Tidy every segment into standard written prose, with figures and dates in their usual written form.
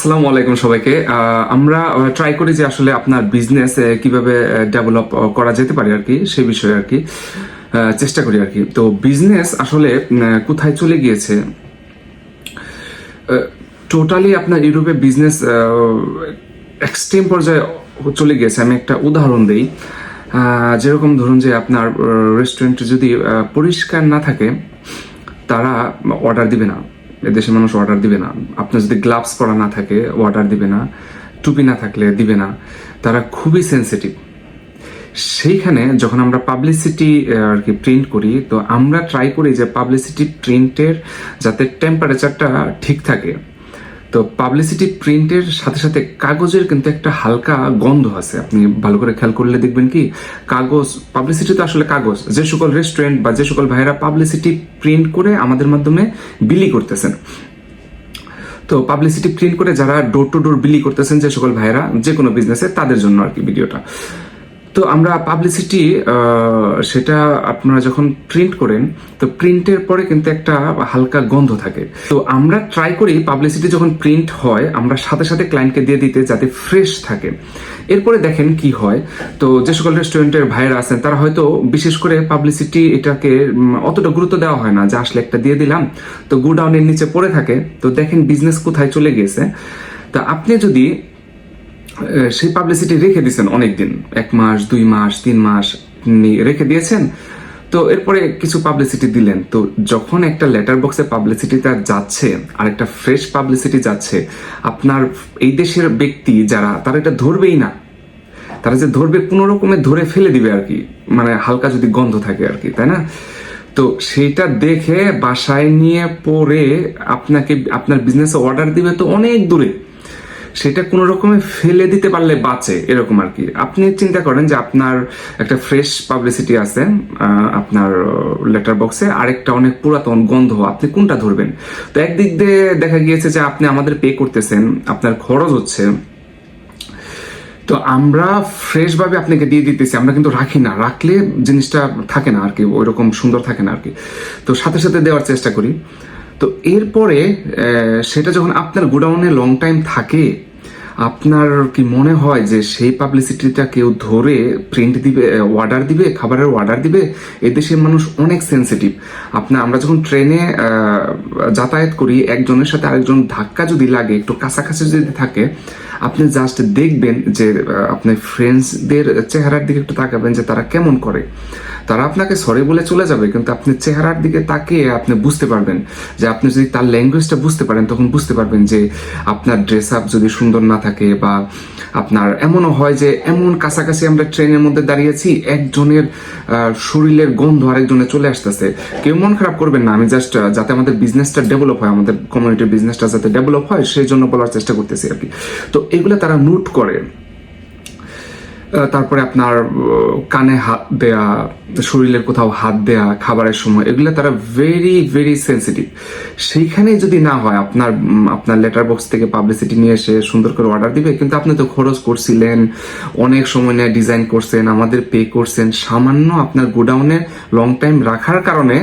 আসসালামু আলাইকুম সবাইকে। আমরা ট্রাই করি যে আসলে আপনার বিজনেস কিভাবে ডেভেলপ করা যেতে পারে আর কি, সেই বিষয়ে আর কি চেষ্টা করি আর কি। তো বিজনেস আসলে কোথায় চলে গিয়েছে, টোটালি আপনার ইউরোপে বিজনেস এক্সট্রিম পর্যায়ে চলে গিয়েছে। আমি একটা উদাহরণ দিই। যেরকম ধরুন যে আপনার রেস্টুরেন্টে যদি পরিষ্কার না থাকে তারা অর্ডার দিবে না, এদেশের মানুষ অর্ডার দিবে না। আপনার যদি গ্লাভস পরা না থাকে অর্ডার দিবে না, টুপি না থাকলে দিবে না। তারা খুবই সেন্সিটিভ। সেইখানে যখন আমরা পাবলিসিটি আর কি প্রিন্ট করি, তো আমরা ট্রাই করি যে পাবলিসিটি প্রিন্টের যাতে টেম্পারেচারটা ঠিক থাকে। তো পাবলিসিটি প্রিন্টের সাথে সাথে কাগজের কিন্তু একটা হালকা গন্ধ আছে। আপনি ভালো করে খেয়াল করলে দেখবেন কি, কাগজ, পাবলিসিটি তো আসলে কাগজ। যে সকল রেস্টুরেন্ট বা যে সকল ভাইয়েরা পাবলিসিটি প্রিন্ট করে আমাদের মাধ্যমে বিলি করতেছেন, তো পাবলিসিটি প্রিন্ট করে যারা ডোর টু ডোর বিলি করতেছেন যে সকল ভাইয়েরা যে কোনো বিজনেসে, তাদের জন্য আর কি ভিডিওটা। তো আমরা পাবলিসিটি সেটা আপনারা যখন প্রিন্ট করেন, তো প্রিন্টের পরে কিন্তু একটা হালকা গন্ধ থাকে। তো আমরা ট্রাই করি পাবলিসিটি যখন প্রিন্ট হয় আমরা সাথে সাথে ক্লায়েন্টকে দিয়ে দিতে, যাতে ফ্রেশ থাকে। এরপরে দেখেন কি হয়। তো যে সকল রেস্টুরেন্টের ভাইয়েরা আছেন তারা হয়তো বিশেষ করে পাবলিসিটি এটাকে অতটা গুরুত্ব দেওয়া হয় না, যে আসলে একটা দিয়ে দিলাম তো গোডাউনের নিচে পড়ে থাকে। তো দেখেন বিজনেস কোথায় চলে গিয়েছে। তা আপনি যদি সেই পাবলিসিটি রেখে দিয়েছেন অনেকদিন, 1 মাস 2 মাস 3 মাস রেখে দিয়েছেন, তো এরপরে কিছু পাবলিসিটি দিলেন, তো যখন একটা লেটার বক্সে পাবলিসিটিটা যাচ্ছে আর একটা ফ্রেশ পাবলিসিটি যাচ্ছে, আপনার এই দেশের ব্যক্তি যারা, তারা এটা ধরবেই না। তারা যে ধরবে কোনো রকমে ধরে ফেলে দিবে আর কি, মানে হালকা যদি গন্ধ থাকে আর কি, তাই না? তো সেইটা দেখে বাসায় নিয়ে পরে আপনাকে আপনার বিজনেসে অর্ডার দিবে তো অনেক দূরে, সেটা কোনো রকমে ফেলে দিতে পারলে বাঁচে, এরকম আর কি। আপনি চিন্তা করেন যে আপনার একটা ফ্রেশ পাবলিসিটি আছে আপনার লেটার বক্সে, আরেকটা অনেক পুরাতন গন্ধ, আপনি কোনটা ধরবেন? তো একদিক দিয়ে দেখা গিয়েছে যে আপনি আমাদের পে করতেছেন, আপনার খরচ হচ্ছে, তো আমরা ফ্রেশ ভাবে আপনাকে দিয়ে দিতেছি, আমরা কিন্তু রাখি না, রাখলে জিনিসটা থাকে না আর কি, ওইরকম সুন্দর থাকে না আর কি। তো সাথে সাথে দেওয়ার চেষ্টা করি। তো এরপরে সেটা যখন আপনার গোডাউনে লং টাইম থাকে, আপনার কি মনে হয় যে সেই পাবলিসিটিটা কেউ ধরে প্রিন্ট দিবে, অর্ডার দিবে, খাবারের অর্ডার দিবে? এদেশের মানুষ অনেক সেন্সিটিভ। আমরা যখন ট্রেনে যাতায়াত করি, একজনের সাথে আরেকজন ধাক্কা যদি লাগে, একটু কাছাকাছি যদি থাকে, আপনি জাস্ট দেখবেন যে আপনার ফ্রেন্ডসদের চেহারার দিকে একটু তাকাবেন যে তারা কেমন করে। তারা আপনাকে সরি বলে চলে যাবে, কিন্তু আপনি চেহারার দিকে তাকিয়ে আপনি বুঝতে পারবেন যে, আপনি যদি তার ল্যাঙ্গুয়েজটা বুঝতে পারেন তখন বুঝতে পারবেন যে আপনার ড্রেস আপ যদি সুন্দর না থাকে, বা আপনার এমনও হয় যে এমন কাছাকাছি আমরা ট্রেনের মধ্যে দাঁড়িয়েছি, একজনের শরীরের গন্ধ আরেকজনে চলে আসতেছে। কেউ মন খারাপ করবেন না, আমি জাস্ট যাতে আমাদের বিজনেসটা ডেভেলপ হয়, আমাদের কমিউনিটির বিজনেসটা যাতে ডেভেলপ হয় সেই জন্য বলার চেষ্টা করতেছি আর কি। তো এগুলো তারা নোট করে। তারপরে আপনার কানে হাত দেয়া, শরীরের কোথাও হাত দেয়া খাবারের সময়, এগুলো তারা ভেরি ভেরি সেন্সিটিভ। সেইখানে যদি না হয়, আপনার লেটার বক্স থেকে পাবলিসিটি নিয়ে এসে সুন্দর করে অর্ডার দিবে, কিন্তু আপনি তো খরচ করছিলেন, অনেক সময় নিয়ে ডিজাইন করছেন, আমাদের পে করছেন, সামান্য আপনার গোডাউনে লং টাইম রাখার কারণে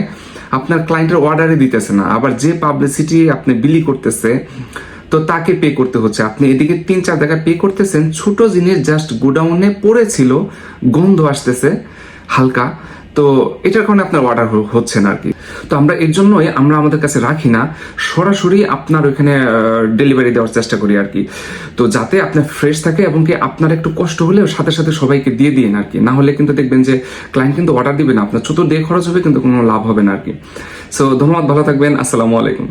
আপনার ক্লায়েন্টের অর্ডারে দিতেছে না। আবার যে পাবলিসিটি আপনি বিলি করতেছে, তো তাকে পে করতে হচ্ছে। আপনি এদিকে 3-4 জায়গায় পে করতেছেন, ছোট জিনিস জাস্ট গোডাউনে পড়েছিল, গন্ধ আসতেছে হালকা, তো এটার কারণে আপনার অর্ডার হচ্ছে না আর কি। তো আমরা এর জন্যই আমরা আমাদের কাছে রাখি না, সরাসরি আপনার ওইখানে ডেলিভারি দেওয়ার চেষ্টা করি আর কি। তো যাতে আপনার ফ্রেশ থাকে, এবং কি আপনার একটু কষ্ট হলেও সাথে সাথে সবাইকে দিয়ে দিন আর কি। না হলে কিন্তু দেখবেন যে ক্লায়েন্ট কিন্তু অর্ডার দিবে না, আপনার চতুর্দিকে খরচ হবে কিন্তু কোনো লাভ হবে না আর কি। সো ধন্যবাদ, ভালো থাকবেন, আসসালামু আলাইকুম।